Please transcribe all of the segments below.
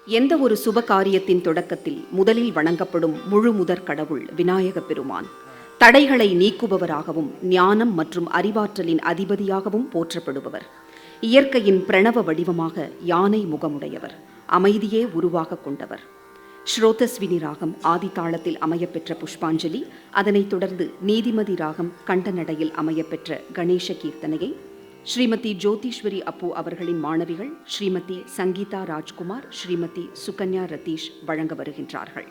எந்த ஒரு சுப காரியத்தின் தொடக்கத்தில் முதலில் வணங்கப்படும் முழு முதற் கடவுள் விநாயக பெருமான். தடைகளை நீக்குபவராகவும் ஞானம் மற்றும் அறிவாற்றலின் அதிபதியாகவும் போற்றப்படுபவர். இயற்கையின் பிரணவ வடிவமாக யானை முகமுடையவர். அமைதியே உருவாக கொண்டவர். ஸ்ரோதஸ்வினி ராகம் ஆதித்தாளத்தில் அமையப்பெற்ற புஷ்பாஞ்சலி, அதனைத் தொடர்ந்து நீதிமதி ராகம் கண்டநடையில் அமையப்பெற்ற கணேச கீர்த்தனையை ஸ்ரீமதி ஜோதீஸ்வரி அப்பு அவர்களின் மாணவிகள் ஸ்ரீமதி சங்கீதா ராஜ்குமார், ஸ்ரீமதி சுகன்யா ரதீஷ் வழங்க வருகின்றார்கள்.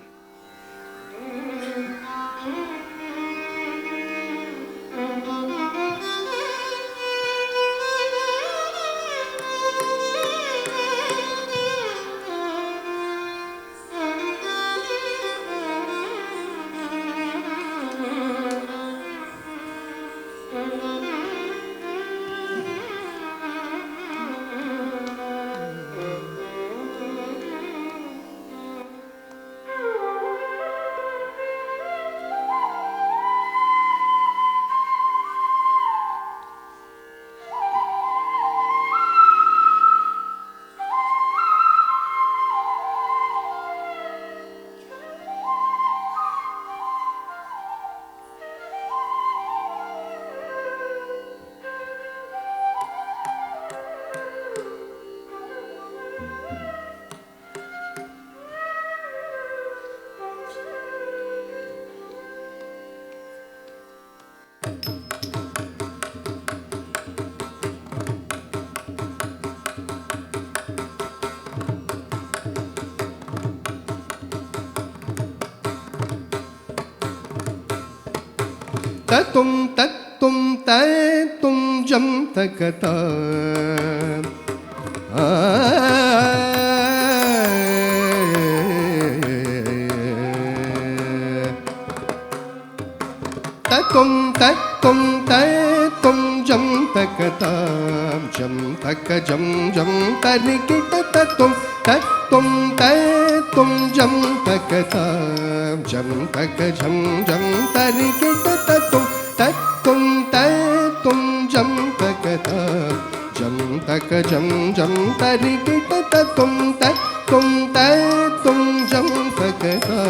தத்தும் தத்தும் தத்தும் ஜம் தகதா தத்தும் தத்தும் தத்தும் ஜம் தகதா ஜம் தக ஜம் ஜம் தரிகிட்ட தத்தும் தத்தும் தத்தும் ஜம் தகதா ஜம் தக ஜம் ஜம் தரிகிட்ட தத்தும் தத்தும் தத்தும் ஜம் தகதா ஜம் தக ஜம் ஜம் தரிகிட்ட தத்தும் தத்தும் தத்தும் ஜம் தகதா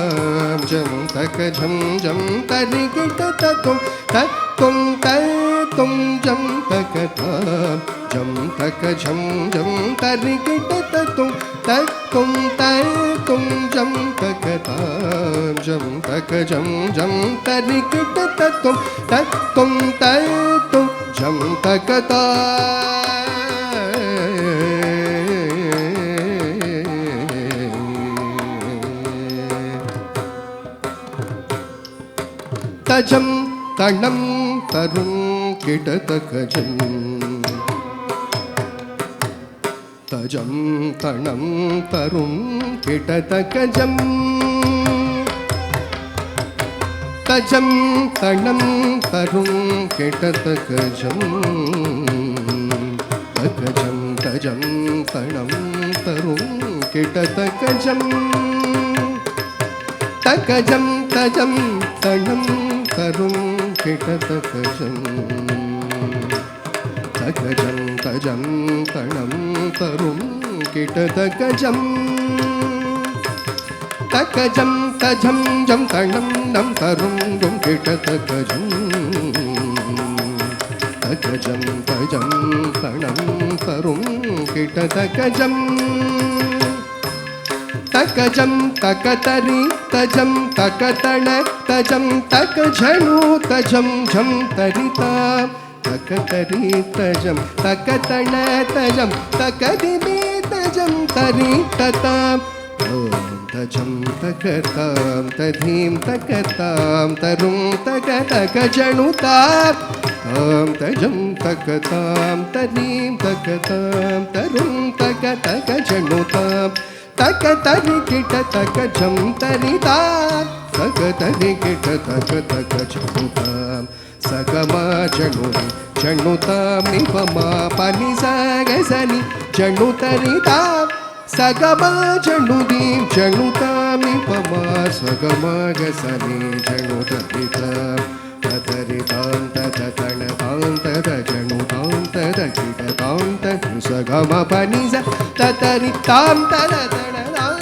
ஜம் தக ஜம் ஜம் தரிகிட்ட தத்தும் தத்தும் தத்தும் ஜம் தகதா ஜம் தக ஜம் ஜம் தரிகிட்ட தத்தும் தத்தும் தத்தும் ஜம் தகதா ஜம் தக ஜம் ஜம் தரிகிட்ட தத்தும் தத்தும் தத்தும் ஜம் தகதா தஜம் தணம் தரும் கிடதகஜம் தஜம் தணம் தரும் கிடதகஜம் தஜம் தணம் தரும் கிடதகஜம் தகஜம் தஜம் தணம் தரும் கிடதகஜம் தகஜம் தஜம் தணம் தரும் கிடதகஜம் தகஜம் தஜம் தணம் தரும் கிடதகஜம் தகஜம் தஜம் ஜம் தணம் நம் தரும் ஜம் கிடதகஜம் தகஜம் தஜம் தணம் தரும் கிடதகஜம் தகஜம் தகதரி தஜம் தகதண தஜம் தகஜணு தஜம் ஜம் தரிதா தகதரி தஜம் தகதண தஜம் தகதிபி தஜம் தரிததா ஓம் தஜம் தகதாம் ததீம் தகதாம் தரும் தகதகஜணுதா ஓம் தஜம் தகதாம் ததீம் தகதாம் தரும் தகதகஜணுதா தகதரி கிட்ட தகஜம் தரிதா தகதரி கிட்ட தகதகஜணுதாம் சகமா ஜணுரி ஜணுதாம் நிபமா பனி சகசனி ஜணுதரிதாம் சகமா ஜணுதீம் ஜணுதாம் நிபமா சகமா கசனி ஜணுதரிதாம் ததரிதாம் தததணதாம் ததஜணுதாம் ததகிடதாம் தகுசகமா பனி ச ததரிதாம் தததணதாம்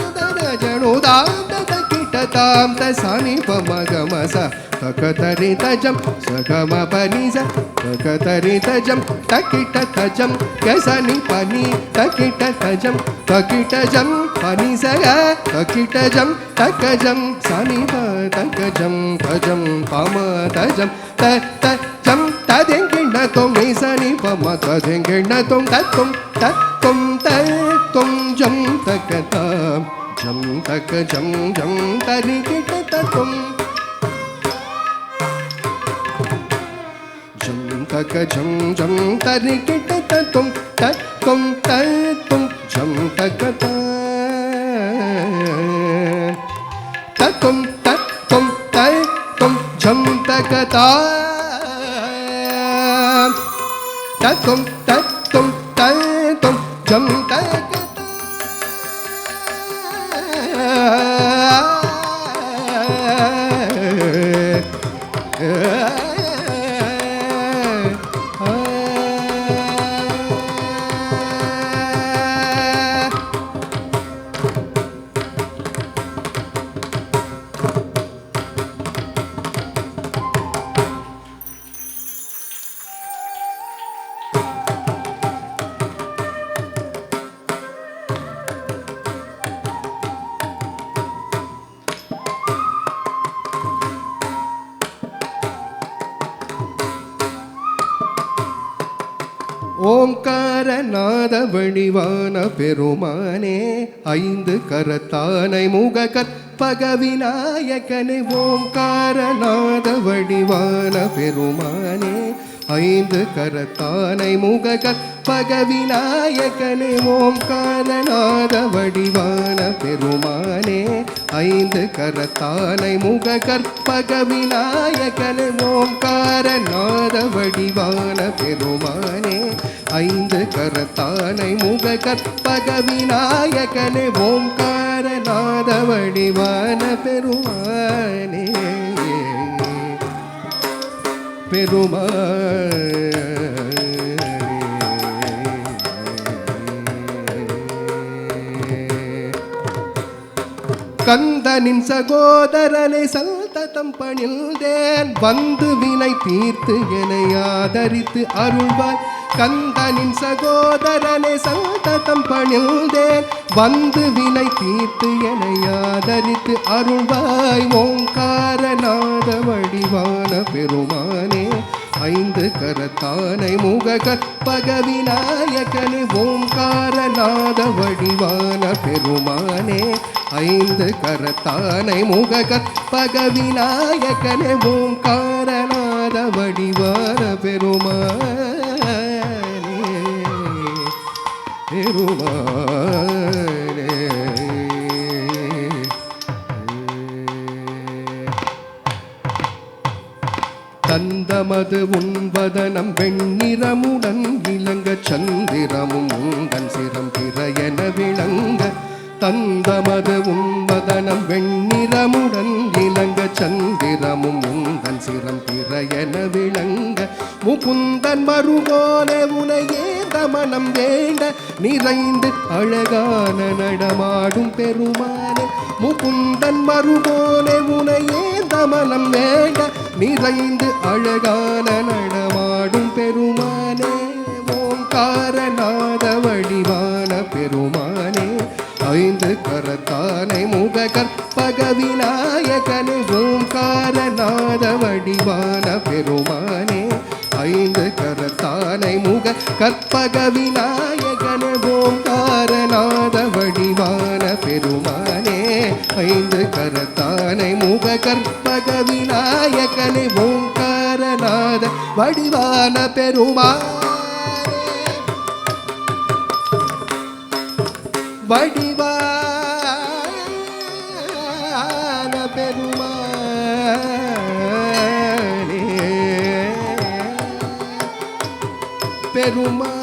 தாம் த சனி பமகமச தகதரி தஜம் சகம பனிச தகதரி தஜம் தகிட்ட தஜம் கசனி பனி தகிட்ட தஜம் தகிட்டஜம் பனிசக தகிட்டஜம் தகஜம் சனி ப தகஜம் தஜம் பம தஜம் த தஜம் ததெங்கிண்ண தொம் சனி பம ததெங்கிண்ண தொம் தத்தும் தத்தும் தத்தும் ஜம் தகதாம் ஜம் தகஜம் ஜம் தரிகிட்ட தத்தும் தக ஜம் ஜம் தரிகிட்ட தத்தும் தத்தும் தத்தும் ஜம் தக தத்தும் தத்தும் தத்தும் ஜம் தக தத்தும் தத்தும் தத்தும் ஜம் தக ஓம்காரநாத வடிவான பெருமானே ஐந்து கரத்தானை முக கற்பக விநாயகனே ஓம்காரநாத வடிவான பெருமானே ஐந்து கரத்தானை முக கற்பக விநாயகனே ஓம்காரநாத வடிவான பெருமானே ஐந்து கரத்தானை முக கற்பக விநாயகனே ஓம்காரநாத வடிவான பெருமானே ஐந்து கரத்தானை முக கற்பக விநாயகனே ஓம்காரநாத வடிவான பெருமானே கந்தனின் சகோதரனை சல்ததம் பணிந்தேன் வந்து வினை தீர்த்து என்னை ஆதரித்து அருள்வாய் கந்தனின் சகோதரனை சல்ததம் பணிந்தேன் வந்து வினை தீர்த்து என்னை ஆதரித்து அருள்வாய் ஓங்காரநாத வடிவான பெருமானே ஐந்து கரத்தானை முக கற்பக விநாயகனே ஓங்காரநாத வடிவான பெருமானே ஐந்து கரத்தானை முக கற்பக விநாயகனே ஓங்காரநாத வடிவான பெருமானே பெருமானே தந்தமது உண்பதனம் வெண்ணிறமுடன் இளங்க சந்திரமும் உந்தன் சிரம் பிறையென விளங்க தந்தமது உண்பதனம் வெண்ணிறமுடன் இளங்க சந்திரமும் உந்தன் சிரம் பிறையென விளங்க முகுந்தன் மறுபோலே உனையே மனம் வேண்ட நிறைந்து அழகான நடமாடும் பெருமானே முகுந்தன் மறுபோலே உனையே மனம் வேண்ட நிறைந்து அழகான நடமாடும் பெருமானே ஓங்காரநாத வடிவான பெருமானே ஐந்து கரத்தானை முக கற்பக விநாயகனே ஓங்காரநாத வடிவான பெருமானே ஐந்து கரத்தானை முக கற்பக விநாயகனே ஓங்காரநாத வடிவான பெருமானே ஐந்து கரத்தானை முக கற்பக விநாயகனே ஓங்காரநாத வடிவான பெருமானே வடிவான பெருமானே பெருமானே